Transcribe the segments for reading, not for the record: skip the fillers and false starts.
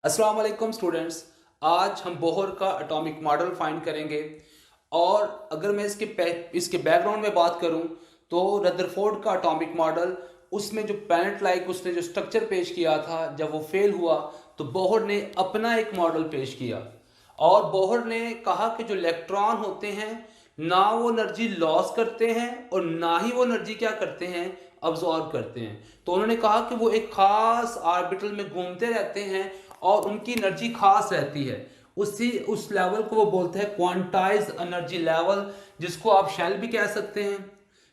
अस्सलाम वालेकुम स्टूडेंट्स। आज हम बोहर का एटॉमिक मॉडल फाइंड करेंगे। और अगर मैं इसके बैकग्राउंड में बात करूं तो रदरफोर्ड का एटॉमिक मॉडल, उसमें जो प्लैनेट लाइक उसने जो स्ट्रक्चर पेश किया था, जब वो फेल हुआ तो बोहर ने अपना एक मॉडल पेश किया। और बोहर ने कहा कि जो इलेक्ट्रॉन होते हैं ना वो एनर्जी लॉस करते हैं और ना ही वो एनर्जी क्या करते हैं, अब्जॉर्ब करते हैं। तो उन्होंने कहा कि वो एक खास ऑर्बिटल में घूमते रहते हैं और उनकी एनर्जी खास रहती है। उस लेवल को वो बोलते हैं क्वांटाइज एनर्जी लेवल, जिसको आप शेल भी कह सकते हैं,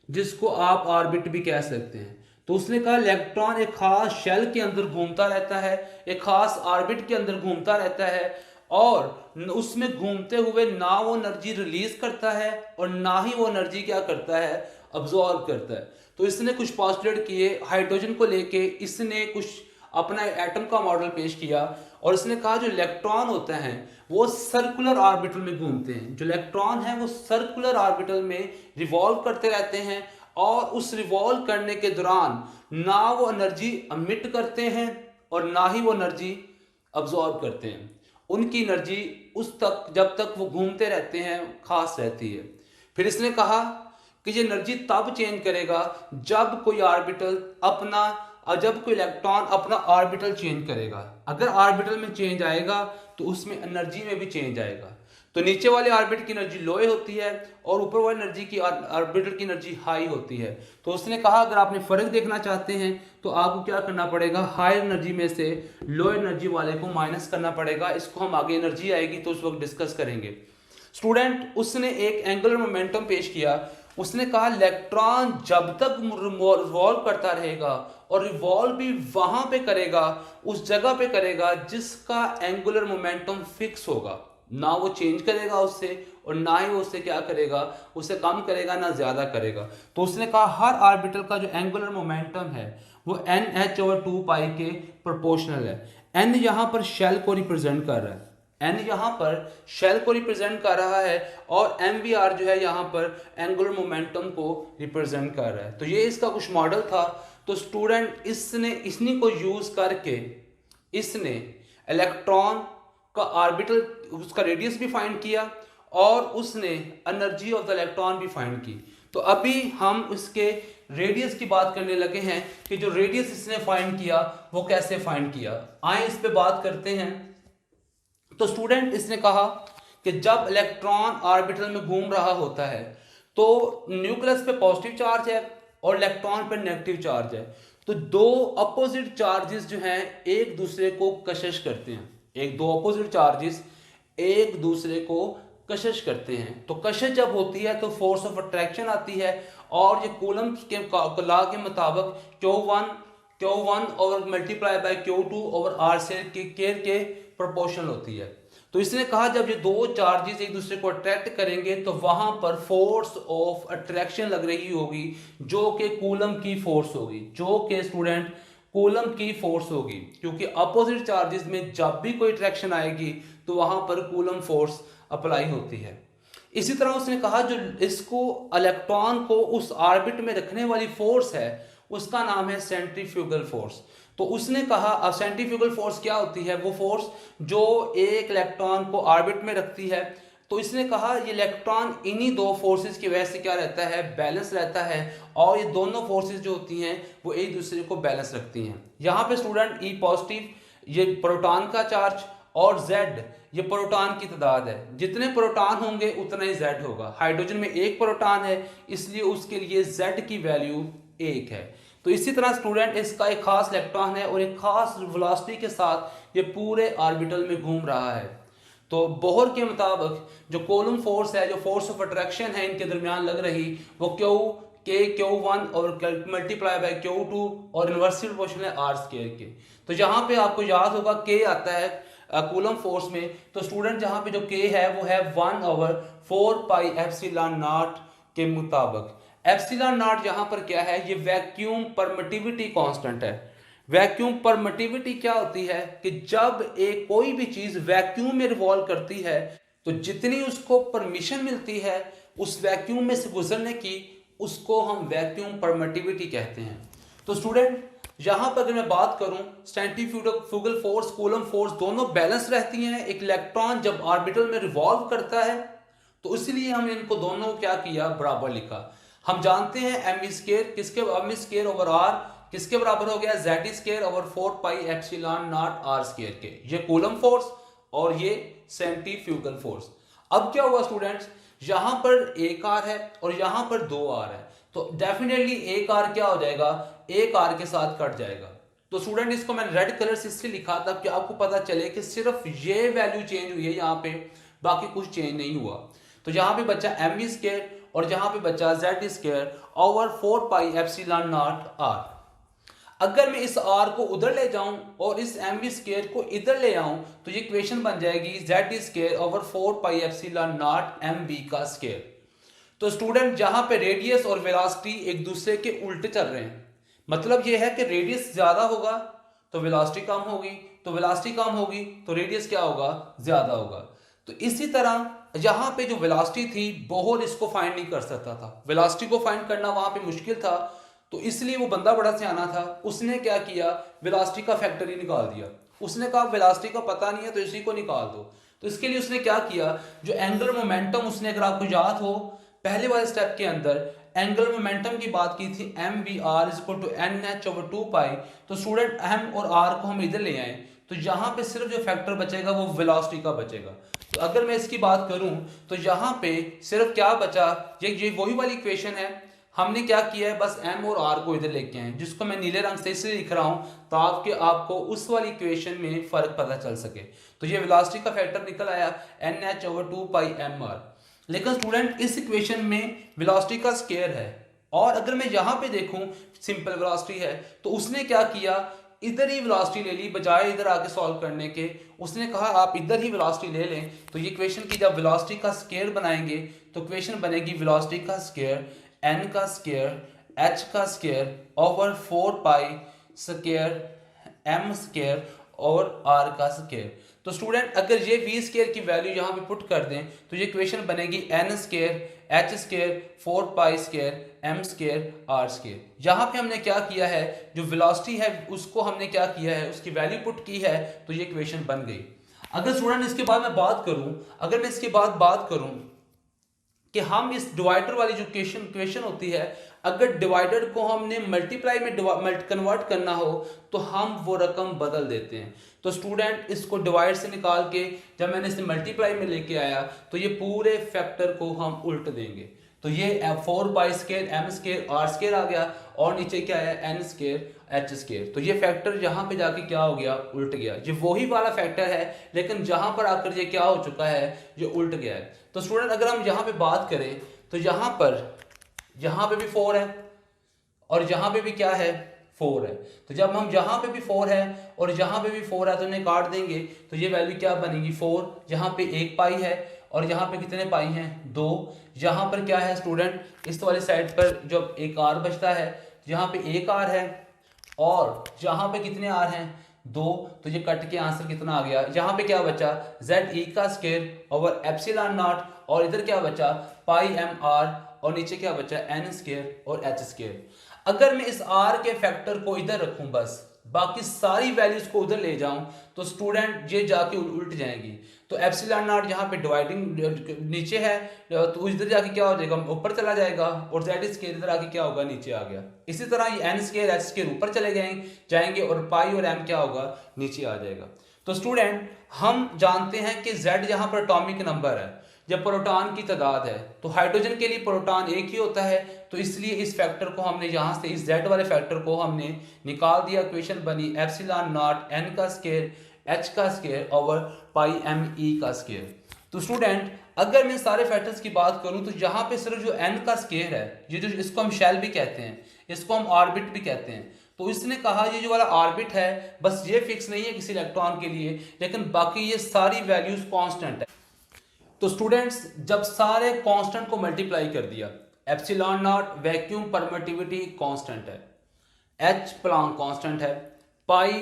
जिसको आप ऑर्बिट भी कह सकते हैं। तो उसने कहा इलेक्ट्रॉन एक खास शेल के अंदर घूमता रहता है, एक खास ऑर्बिट के अंदर घूमता रहता है, और उसमें घूमते हुए ना वो एनर्जी रिलीज करता है और ना ही वो एनर्जी क्या करता है, अब्जॉर्ब करता है। तो इसने कुछ पॉस्टुलेट किए हाइड्रोजन को लेके, इसने कुछ अपना एटम का मॉडल पेश किया और इसने कहा जो इलेक्ट्रॉन होते हैं वो सर्कुलर ऑर्बिटल में घूमते हैं। जो इलेक्ट्रॉन है वो सर्कुलर ऑर्बिटल में रिवॉल्व करते रहते हैं और उस रिवॉल्व करने के दौरान ना वो एनर्जी अमिट करते हैं और ना ही वो एनर्जी अब्जॉर्ब करते हैं। उनकी एनर्जी उस तक जब तक वो घूमते रहते हैं खास रहती है। फिर इसने कहा कि ये एनर्जी तब चेंज करेगा जब कोई ऑर्बिटल अपना जब कोई इलेक्ट्रॉन अपना ऑर्बिटल चेंज करेगा। अगर ऑर्बिटल में चेंज आएगा तो उसमें एनर्जी में भी चेंज आएगा। तो नीचे वाले ऑर्बिट की एनर्जी लो होती है और ऊपर वाली एनर्जी की ऑर्बिटल की एनर्जी हाई होती है। तो उसने कहा अगर आपने फर्क देखना चाहते हैं तो आपको क्या करना पड़ेगा, हाई एनर्जी में से लो एनर्जी वाले को माइनस करना पड़ेगा। इसको हम आगे एनर्जी आएगी तो उस वक्त डिस्कस करेंगे। स्टूडेंट, उसने एक एंगुलर मोमेंटम पेश किया। उसने कहा इलेक्ट्रॉन जब तक रिवॉल्व करता रहेगा और रिवॉल्व भी वहां पे करेगा, उस जगह पे करेगा जिसका एंगुलर मोमेंटम फिक्स होगा। ना वो चेंज करेगा उससे और ना ही वो उससे क्या करेगा, उसे कम करेगा ना ज्यादा करेगा। तो उसने कहा हर ऑर्बिटल का जो एंगुलर मोमेंटम है वो NH/2π के प्रोपोर्शनल है। एन यहां पर शेल को रिप्रेजेंट कर रहा है, एन यहाँ पर शेल को रिप्रेजेंट कर रहा है और MVR जो है यहाँ पर एंगुलर मोमेंटम को रिप्रेजेंट कर रहा है। तो ये इसका कुछ मॉडल था। तो स्टूडेंट, इसने इन्हीं को यूज करके इसने इलेक्ट्रॉन का ऑर्बिटल, उसका रेडियस भी फाइंड किया और उसने एनर्जी ऑफ द इलेक्ट्रॉन भी फाइंड की। तो अभी हम उसके रेडियस की बात करने लगे हैं कि जो रेडियस इसने फाइंड किया वो कैसे फाइंड किया। आए इस पे बात करते हैं। तो स्टूडेंट, इसने कहा कि जब इलेक्ट्रॉन ऑर्बिटल में घूम रहा होता है तो न्यूक्लियस पे पॉजिटिव चार्ज है और इलेक्ट्रॉन पे नेगेटिव चार्ज है। तो दो अपोजिट चार्जेस जो हैं एक दूसरे को कशिश करते हैं। दो अपोजिट चार्जेस एक दूसरे को कशिश करते हैं। तो कशिश जब होती है तो फोर्स ऑफ अट्रैक्शन आती है और ये कूलम के लॉ के मुताबिक Q1 over multiply by Q2 over R से के प्रोपोर्शनल होती है। तो इसने कहा जब ये दो चार्जेस एक दूसरे को अट्रैक्ट करेंगे तो वहां पर फोर्स ऑफ अट्रैक्शन लग रही होगी जो कि कूलम की फोर्स होगी, जो कि स्टूडेंट कूलम की फोर्स होगी, क्योंकि अपोजिट चार्जेस में जब भी कोई अट्रैक्शन आएगी तो वहां पर कूलम फोर्स अप्लाई होती है। इसी तरह उसने कहा जो इसको इलेक्ट्रॉन को उस ऑर्बिट में रखने वाली फोर्स है उसका नाम है सेंट्रीफ्यूगल फोर्स। तो उसने कहा अब सेंट्रीफ्यूगल फोर्स क्या होती है, वो फोर्स जो एक इलेक्ट्रॉन को ऑर्बिट में रखती है। तो इसने कहा ये इलेक्ट्रॉन इन्हीं दो फोर्सेस की वजह से क्या रहता है, बैलेंस रहता है। और ये दोनों फोर्सेस जो होती हैं वो एक दूसरे को बैलेंस रखती हैं। यहाँ पे स्टूडेंट E पॉजिटिव ये प्रोटॉन का चार्ज और Z ये प्रोटॉन की तादाद है। जितने प्रोटॉन होंगे उतना ही Z होगा। हाइड्रोजन में एक प्रोटॉन है इसलिए उसके लिए Z की वैल्यू 1 है। तो इसी तरह स्टूडेंट इसका एक खास इलेक्ट्रॉन है और एक खास वेलोसिटी के साथ ये पूरे ऑर्बिटल में घूम रहा है। तो बोहर के मुताबिक जो कूलम फोर्स है, जो फोर्स ऑफ अट्रैक्शन है इनके दरमियान लग रही, वो Q1 और मल्टीप्लाई बाय Q2 और इनवर्सली प्रोपोर्शनल है R स्क्वायर के। तो यहाँ पे आपको याद होगा K आता है कूलम फोर्स में। तो स्टूडेंट जहाँ पे जो K है वो है 1/4πε0 के मुताबिक। एप्सिलॉन नॉट यहाँ पर क्या है, ये वैक्यूम परमिटिविटी कांस्टेंट है। वैक्यूम परमिटिविटी क्या होती है कि जब एक कोई भी चीज वैक्यूम में रिवॉल्व करती है तो जितनी उसको परमिशन मिलती है उस वैक्यूम में से गुजरने की, उसको हम वैक्यूम परमिटिविटी कहते हैं। तो स्टूडेंट यहाँ पर अगर मैं बात करूं सेंट्रीफ्यूगल फोर्स, कूलम फोर्स दोनों बैलेंस रहती हैं। एक इलेक्ट्रॉन जब ऑर्बिटल में रिवॉल्व करता है तो इसलिए हमने इनको दोनों को क्या किया, बराबर लिखा। हम जानते हैं एम स्क्वायर किसके, एम स्क्वायर ओवर आर किसके बराबर हो गया, Z square over 4 pi epsilon not R square के। ये कूलम फोर्स और ये सेंट्रीफ्यूगल फोर्स। अब क्या हुआ स्टूडेंट्स, यहां पर एक आर है और यहां पर दो आर है, तो डेफिनेटली एक आर क्या हो जाएगा, एक आर के साथ कट जाएगा। तो स्टूडेंट इसको मैंने रेड कलर से इसलिए लिखा था कि आपको पता चले कि सिर्फ ये वैल्यू चेंज हुई है यहाँ पे, बाकी कुछ चेंज नहीं हुआ। तो यहाँ पे बचा एम स्क्वायर और यहाँ पे बचा Z square over 4 pi epsilon not R. अगर मैं इस आर को उधर ले जाऊं और इस एम स्क्वायर को इधर ले आऊं तो ये इक्वेशन बन जाएगी Z square over 4 pi epsilon not M B का स्क्वायर। तो स्टूडेंट जहां पे रेडियस और वेलोसिटी एक दूसरे के उल्टे चल रहे हैं, मतलब ये है कि रेडियस ज्यादा होगा तो वेलोसिटी कम होगी, तो वेलोसिटी कम होगी तो रेडियस क्या होगा, ज्यादा होगा। तो इसी तरह यहां पे जो वेलोसिटी थी बोहर इसको फाइंड नहीं कर सकता था, वेलोसिटी को फाइंड करना वहां पे मुश्किल था, तो इसलिए वो बंदा बड़ा सियाना था, उसने क्या किया, वेलोसिटी का फैक्टर ही निकाल दिया। उसने कहा वेलोसिटी का पता नहीं है तो इसी को निकाल दो। तो इसके लिए उसने क्या किया, जो एंगुलर मोमेंटम, उसने अगर आपको याद हो पहले वाले स्टेप के अंदर एंगुलर मोमेंटम की बात की थी, M V R is equal to N H over 2 pi. तो स्टूडेंट एम और आर को हम इधर ले आए तो यहाँ पे सिर्फ जो फैक्टर बचेगा वो वेलोसिटी का बचेगा। तो अगर मैं इसकी बात करूं तो यहाँ पे सिर्फ क्या बचा, ये वही वाली इक्वेशन है, हमने क्या किया है, बस m और r को इधर लेके आए, जिसको मैं नीले रंग से इसलिए लिख रहा हूं ताकि आपको उस वाली इक्वेशन में फर्क पता चल सके। तो ये वेलोसिटी का फैक्टर निकल आया NH ओवर 2 पाई mr। लेकिन स्टूडेंट इस इक्वेशन में वेलोसिटी का स्क्वायर है, और अगर मैं यहां पे देखूं सिंपल वेलोसिटी है, तो उसने क्या किया, इधर ही वेलोसिटी ले ली बजाय इधर आके सॉल्व करने के। उसने कहा आप इधर ही वेलोसिटी ले लें। तो ये इक्वेशन की जब वेलोसिटी का स्क्वायर बनाएंगे तो इक्वेशन बनेगी वेलोसिटी का स्क्वायर n का स्क्वायर h का square over 4 pi square m square और r का स्क्वायर। तो स्टूडेंट अगर ये v स्क्वायर की वैल्यू यहाँ पे पुट कर दें तो ये इक्वेशन बनेगी n square h square 4 pi square m square r square. यहाँ पे हमने क्या किया है, जो वेलोसिटी है उसको हमने क्या किया है, उसकी वैल्यू पुट की है, तो ये इक्वेशन बन गई। अगर स्टूडेंट इसके बाद मैं बात करूं, अगर मैं इसके बाद बात करूं कि हम इस डिवाइडर वाली जो इक्वेशन होती है, अगर डिवाइडर को हमने मल्टीप्लाई में कन्वर्ट करना हो तो हम वो रकम बदल देते हैं। तो स्टूडेंट इसको डिवाइड से निकाल के जब मैंने इसे मल्टीप्लाई में लेके आया तो ये पूरे फैक्टर को हम उल्ट देंगे। तो ये 4 pi square M square R square आ गया और नीचे क्या है एन स्क्वायर एच स्क्वायर। तो ये फैक्टर यहाँ पे जाके क्या हो गया, उल्ट गया। ये वही वाला फैक्टर है लेकिन जहां पर आकर ये क्या हो चुका है, ये उल्ट गया है। तो स्टूडेंट अगर हम यहाँ पे बात करें तो यहाँ पे भी 4 है और यहाँ पे भी क्या है, 4 है। तो जब हम यहाँ पे भी 4 है और यहाँ पे भी 4 है तो इन्हें काट देंगे तो ये वैल्यू क्या बनेगी, 4। यहाँ पे 1 पाई है और यहाँ पे कितने पाई हैं, 2। यहाँ पर क्या है स्टूडेंट, इस वाली साइड पर जब एक आर बचता है, यहाँ पे 1 आर है और यहाँ पे कितने आर हैं, 2। तो ये कट के आंसर कितना आ गया, यहाँ पे क्या बचा, जेड ई का स्क्वायर ओवर एप्सिलॉन नॉट और इधर क्या बचा, पाई एम आर और नीचे क्या बचा, एन स्क्वायर और एच स्क्वायर। अगर मैं इस आर के फैक्टर को इधर रखूं, बस बाकी सारी वैल्यूज को उधर ले जाऊं तो स्टूडेंट ये जाके उल्ट जाएंगी। तो एप्सिलॉन नॉट यहाँ पे डिवाइडिंग नीचे है तो इधर जाके क्या हो जाएगा, ऊपर चला जाएगा और जेड स्क्वायर इधर आके क्या होगा, नीचे आ गया। इसी तरह ये एन स्क्वायर एच स्क्वायर ऊपर चले जाएंगे और पाई और एम क्या होगा, नीचे आ जाएगा। तो स्टूडेंट हम जानते हैं कि जेड यहाँ पर एटॉमिक नंबर है, जब प्रोटॉन की तादाद है, तो हाइड्रोजन के लिए प्रोटॉन एक ही होता है, तो इसलिए इस फैक्टर को हमने यहाँ से इस जेड वाले फैक्टर को हमने निकाल दिया। इक्वेशन बनी एप्सिलॉन नॉट एन का स्क्वायर एच का square over pi M E का स्क्वायर। तो स्टूडेंट अगर मैं सारे फैक्टर्स की बात करूं तो यहाँ पे सिर्फ जो एन का स्क्वायर है, ये जो इसको हम शेल भी कहते हैं, इसको हम ऑर्बिट भी कहते हैं, तो इसने कहा ये जो वाला ऑर्बिट है बस ये फिक्स नहीं है किसी इलेक्ट्रॉन के लिए, लेकिन बाकी ये सारी वैल्यूज कांस्टेंट है। तो स्टूडेंट्स जब सारे कांस्टेंट को मल्टीप्लाई कर दिया, epsilon not vacuum permittivity constant है, एच प्लैंक कांस्टेंट है, पाई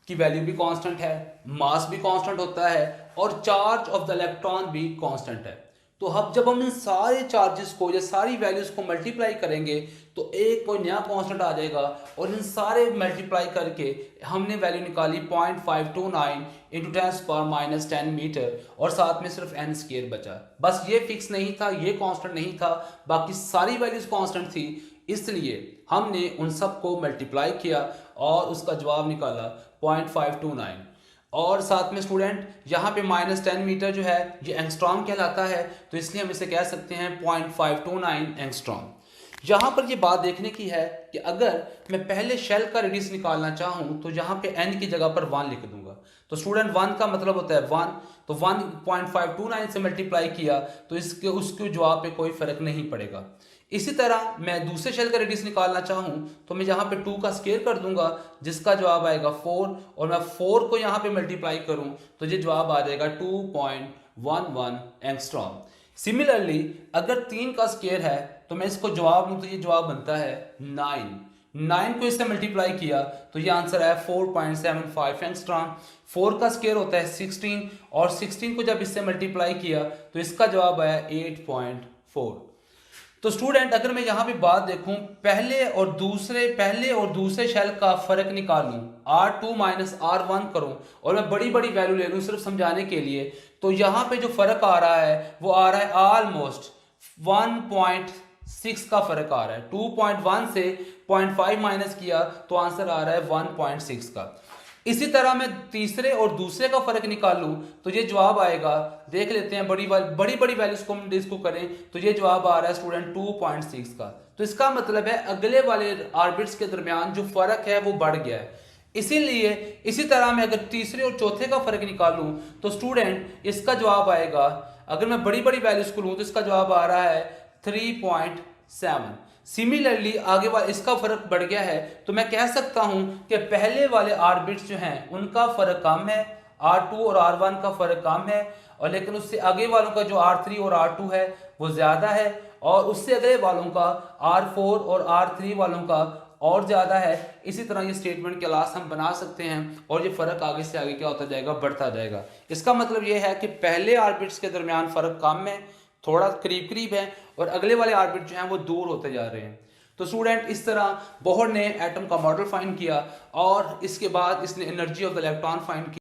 की वैल्यू भी कांस्टेंट है, मास भी कांस्टेंट होता है और चार्ज ऑफ द इलेक्ट्रॉन भी कांस्टेंट है। तो तो अब जब हम इन सारे चार्जेस को या सारी वैल्यूज को मल्टीप्लाई करेंगे तो एक कोई नया कांस्टेंट आ जाएगा और इन सारे मल्टीप्लाई करके हमने वैल्यू निकाली 0.529 इंटू 10⁻⁻10 मीटर और साथ में सिर्फ n स्क्वायर बचा। बस ये फिक्स नहीं था, ये कांस्टेंट नहीं था, बाकी सारी वैल्यूज कांस्टेंट थी, इसलिए हमने उन सब को मल्टीप्लाई किया और उसका जवाब निकाला 0.529। और साथ में स्टूडेंट यहाँ पे -10 मीटर जो है ये एंगस्ट्रॉम कहलाता है, तो इसलिए हम इसे कह सकते हैं 0.529 एंगस्ट्रॉम। यहाँ पर ये बात देखने की है कि अगर मैं पहले शेल का रेडियस निकालना चाहूँ तो यहाँ पे n की जगह पर 1 लिख दूंगा। तो स्टूडेंट 1 का मतलब होता है 1, तो 1.529 से मल्टीप्लाई किया तो इसके उसके जवाब पे कोई फर्क नहीं पड़ेगा। इसी तरह मैं दूसरे शेल का रेडियस निकालना चाहूँ तो मैं यहाँ पे 2 का स्क्वायर कर दूंगा जिसका जवाब आएगा 4, और मैं 4 को यहाँ पे मल्टीप्लाई करूँ तो ये जवाब आ जाएगा 2.11 एंगस्ट्रॉम। सिमिलरली अगर 3 का स्क्वायर है तो मैं इसको जवाब लूँ तो ये जवाब बनता है 9 को इससे मल्टीप्लाई किया तो ये आंसर है 4.75 एंगस्ट्रॉम। 4 का स्क्वायर होता है 16 और 16 को जब इससे मल्टीप्लाई किया तो इसका जवाब आया 8.4। तो स्टूडेंट अगर मैं यहाँ पे बात देखूं पहले और दूसरे शेल का फर्क निकालूं, R2 माइनस R1 करूं और मैं बड़ी बड़ी वैल्यू ले लूं सिर्फ समझाने के लिए, तो यहाँ पे जो फर्क आ रहा है वो आ रहा है ऑलमोस्ट 1.6 का फर्क आ रहा है। 2.1 से 0.5 माइनस किया तो आंसर आ रहा है 1.6 का। इसी तरह मैं तीसरे और दूसरे का फर्क निकालूं तो ये जवाब आएगा, देख लेते हैं बड़ी बड़ी वैल्यूज को हम इसको करें तो ये जवाब आ रहा है स्टूडेंट 2.6 का। तो इसका मतलब है अगले वाले ऑर्बिट्स के दरमियान जो फर्क है वो बढ़ गया है। इसीलिए इसी तरह मैं अगर तीसरे और चौथे का फर्क निकालूं तो स्टूडेंट इसका जवाब आएगा, अगर मैं बड़ी वैल्यूज को लूं तो इसका जवाब आ रहा है 3.7। सिमिलरली आगे वाला इसका फर्क बढ़ गया है तो मैं कह सकता हूं कि पहले वाले ऑर्बिट्स जो हैं उनका फर्क कम है, R2 और R1 का फर्क कम है, और लेकिन उससे आगे वालों का जो R3 और R2 है वो ज्यादा है, और उससे अगले वालों का R4 और R3 वालों का और ज्यादा है। इसी तरह ये स्टेटमेंट के क्लास हम बना सकते हैं और ये फर्क आगे से आगे क्या होता जाएगा, बढ़ता जाएगा। इसका मतलब ये है कि पहले ऑर्बिट्स के दरमियान फर्क कम है, थोड़ा करीब है, और अगले वाले ऑर्बिट जो हैं वो दूर होते जा रहे हैं। तो स्टूडेंट इस तरह बोहर ने एटम का मॉडल फाइंड किया और इसके बाद इसने energy of the electron find किया।